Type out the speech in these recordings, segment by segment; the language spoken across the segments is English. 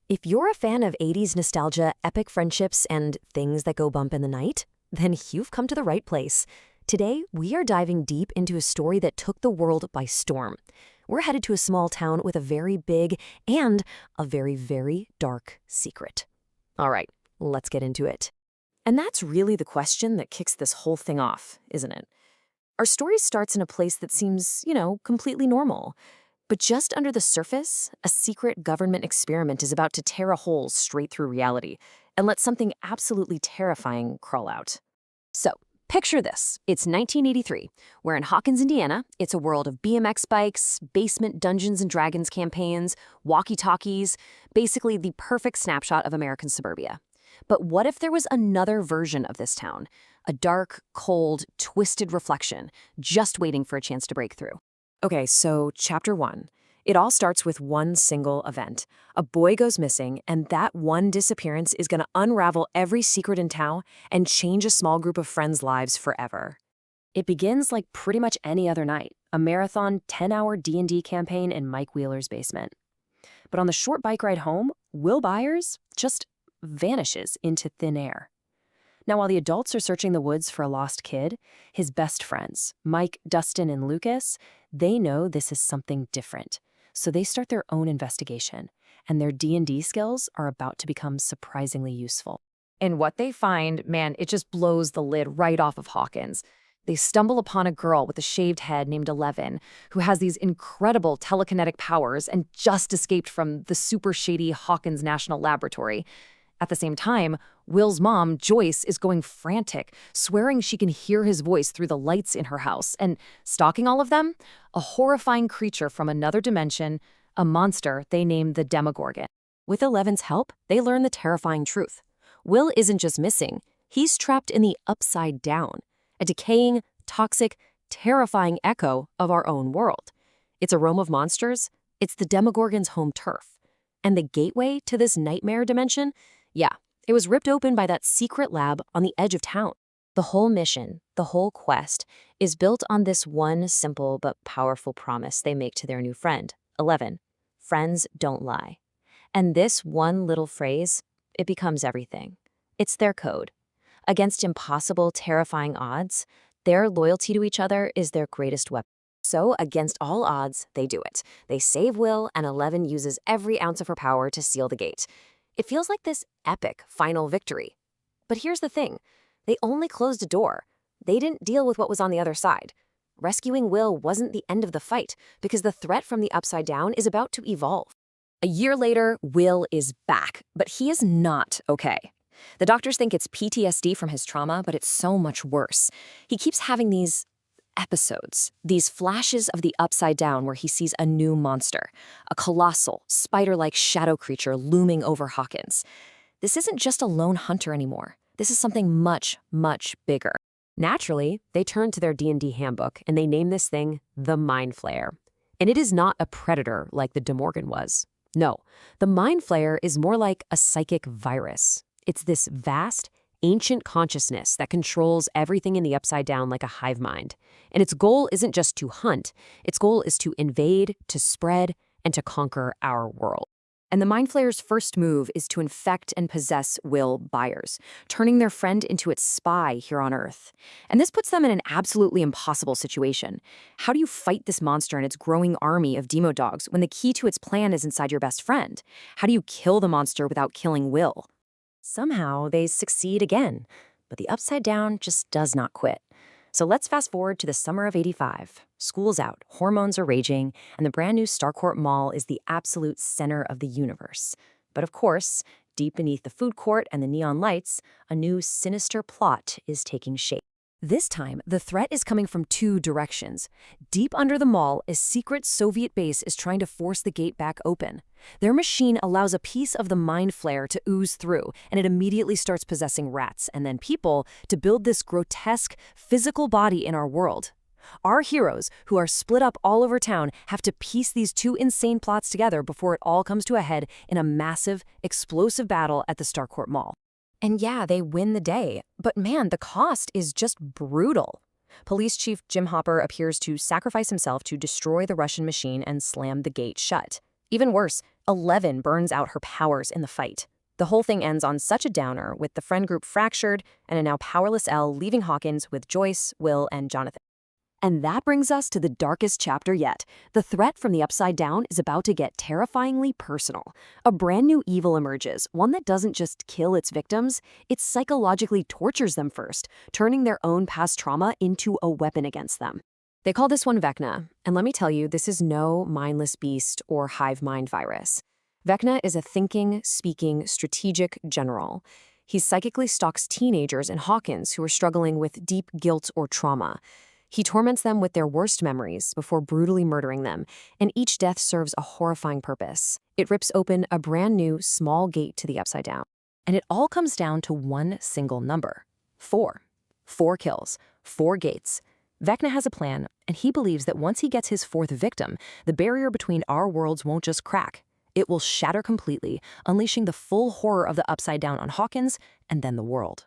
If you're a fan of 80s nostalgia, epic friendships, and things that go bump in the night, then you've come to the right place. Today, we are diving deep into a story that took the world by storm. We're headed to a small town with a very big and a very, very dark secret. All right, let's get into it. And that's really the question that kicks this whole thing off, isn't it? Our story starts in a place that seems, completely normal. But just under the surface, a secret government experiment is about to tear a hole straight through reality and let something absolutely terrifying crawl out. So, picture this. It's 1983. We're in Hawkins, Indiana. It's a world of BMX bikes, basement Dungeons & Dragons campaigns, walkie-talkies, basically the perfect snapshot of American suburbia. But what if there was another version of this town? A dark, cold, twisted reflection, just waiting for a chance to break through. Okay, so Chapter 1. It all starts with one single event. A boy goes missing, and that one disappearance is going to unravel every secret in town and change a small group of friends' lives forever. It begins like pretty much any other night, a marathon 10-hour D&D campaign in Mike Wheeler's basement. But on the short bike ride home, Will Byers just vanishes into thin air. Now, while the adults are searching the woods for a lost kid, his best friends, Mike, Dustin, and Lucas, they know this is something different. So they start their own investigation, and their D&D skills are about to become surprisingly useful. And what they find, man, it just blows the lid right off of Hawkins. They stumble upon a girl with a shaved head named 11, who has these incredible telekinetic powers and just escaped from the super shady Hawkins National Laboratory. At the same time, Will's mom, Joyce, is going frantic, swearing she can hear his voice through the lights in her house. And stalking all of them, a horrifying creature from another dimension, a monster they name the Demogorgon. With 11's help, they learn the terrifying truth. Will isn't just missing, he's trapped in the Upside Down, a decaying, toxic, terrifying echo of our own world. It's a realm of monsters, it's the Demogorgon's home turf. And the gateway to this nightmare dimension? Yeah, it was ripped open by that secret lab on the edge of town. The whole mission, the whole quest, is built on this one simple but powerful promise they make to their new friend, 11. Friends don't lie. And this one little phrase, it becomes everything. It's their code. Against impossible, terrifying odds, their loyalty to each other is their greatest weapon. So, against all odds, they do it. They save Will, and 11 uses every ounce of her power to seal the gate. It feels like this epic final victory. But here's the thing. They only closed a door. They didn't deal with what was on the other side. Rescuing Will wasn't the end of the fight, because the threat from the Upside Down is about to evolve. A year later, Will is back, but he is not okay. The doctors think it's PTSD from his trauma, but it's so much worse. He keeps having these episodes, these flashes of the Upside Down where he sees a new monster, a colossal, spider-like shadow creature looming over Hawkins. This isn't just a lone hunter anymore. This is something much, much bigger. Naturally, they turn to their D&D handbook and they name this thing the Mind Flayer. And it is not a predator like the Demogorgon was. No, the Mind Flayer is more like a psychic virus. It's this vast, ancient consciousness that controls everything in the Upside Down like a hive mind. And its goal isn't just to hunt. Its goal is to invade, to spread, and to conquer our world. And the Mind Flayer's first move is to infect and possess Will Byers, turning their friend into its spy here on Earth. And this puts them in an absolutely impossible situation. How do you fight this monster and its growing army of demo dogs when the key to its plan is inside your best friend? How do you kill the monster without killing Will? Somehow, they succeed again, but the Upside Down just does not quit. So let's fast forward to the summer of '85. School's out, hormones are raging, and the brand new Starcourt Mall is the absolute center of the universe. But of course, deep beneath the food court and the neon lights, a new sinister plot is taking shape. This time, the threat is coming from two directions. Deep under the mall, a secret Soviet base is trying to force the gate back open. Their machine allows a piece of the Mind Flayer to ooze through, and it immediately starts possessing rats and then people to build this grotesque, physical body in our world. Our heroes, who are split up all over town, have to piece these two insane plots together before it all comes to a head in a massive, explosive battle at the Starcourt Mall. And yeah, they win the day, but man, the cost is just brutal. Police Chief Jim Hopper appears to sacrifice himself to destroy the Russian machine and slam the gate shut. Even worse, 11 burns out her powers in the fight. The whole thing ends on such a downer, with the friend group fractured and a now powerless Elle leaving Hawkins with Joyce, Will, and Jonathan. And that brings us to the darkest chapter yet. The threat from the Upside Down is about to get terrifyingly personal. A brand new evil emerges, one that doesn't just kill its victims, it psychologically tortures them first, turning their own past trauma into a weapon against them. They call this one Vecna, and let me tell you, this is no mindless beast or hive mind virus. Vecna is a thinking, speaking, strategic general. He psychically stalks teenagers in Hawkins who are struggling with deep guilt or trauma. He torments them with their worst memories before brutally murdering them, and each death serves a horrifying purpose. It rips open a brand new, small gate to the Upside Down. And it all comes down to one single number: 4. 4 kills, 4 gates. Vecna has a plan, and he believes that once he gets his 4th victim, the barrier between our worlds won't just crack. It will shatter completely, unleashing the full horror of the Upside Down on Hawkins and then the world.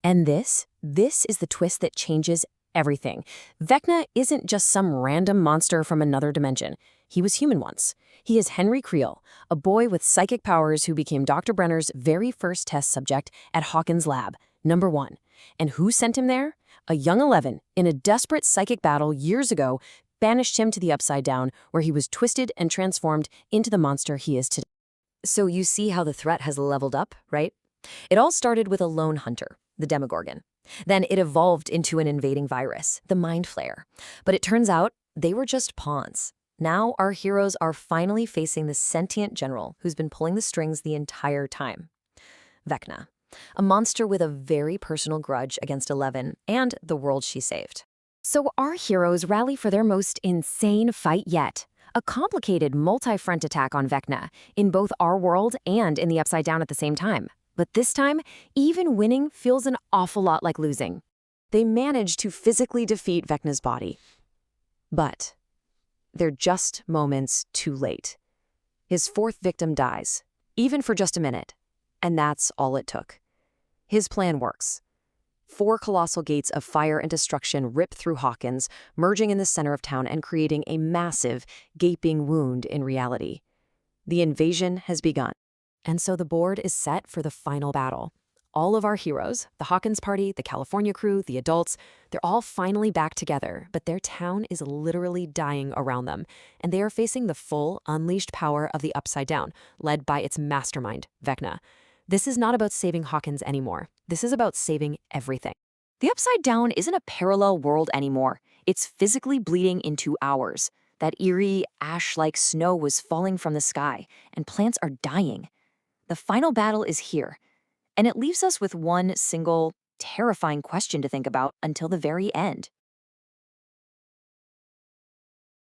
And this is the twist that changes everything. Vecna isn't just some random monster from another dimension. He was human once. He is Henry Creel, a boy with psychic powers who became Dr. Brenner's very first test subject at Hawkins' lab, number 1. And who sent him there? A young 11, in a desperate psychic battle years ago, banished him to the Upside Down, where he was twisted and transformed into the monster he is today. So you see how the threat has leveled up, right? It all started with a lone hunter, the Demogorgon. Then it evolved into an invading virus, the Mind Flayer. But it turns out they were just pawns. Now our heroes are finally facing the sentient general who's been pulling the strings the entire time. Vecna, a monster with a very personal grudge against 11 and the world she saved. So our heroes rally for their most insane fight yet. A complicated multi-front attack on Vecna, in both our world and in the Upside Down at the same time. But this time, even winning feels an awful lot like losing. They manage to physically defeat Vecna's body. But they're just moments too late. His 4th victim dies, even for just a minute. And that's all it took. His plan works. 4 colossal gates of fire and destruction rip through Hawkins, merging in the center of town and creating a massive, gaping wound in reality. The invasion has begun. And so the board is set for the final battle. All of our heroes, the Hawkins party, the California crew, the adults, they're all finally back together, but their town is literally dying around them, and they are facing the full, unleashed power of the Upside Down, led by its mastermind, Vecna. This is not about saving Hawkins anymore. This is about saving everything. The Upside Down isn't a parallel world anymore. It's physically bleeding into ours. That eerie, ash-like snow was falling from the sky, and plants are dying. The final battle is here, and it leaves us with one single, terrifying question to think about until the very end.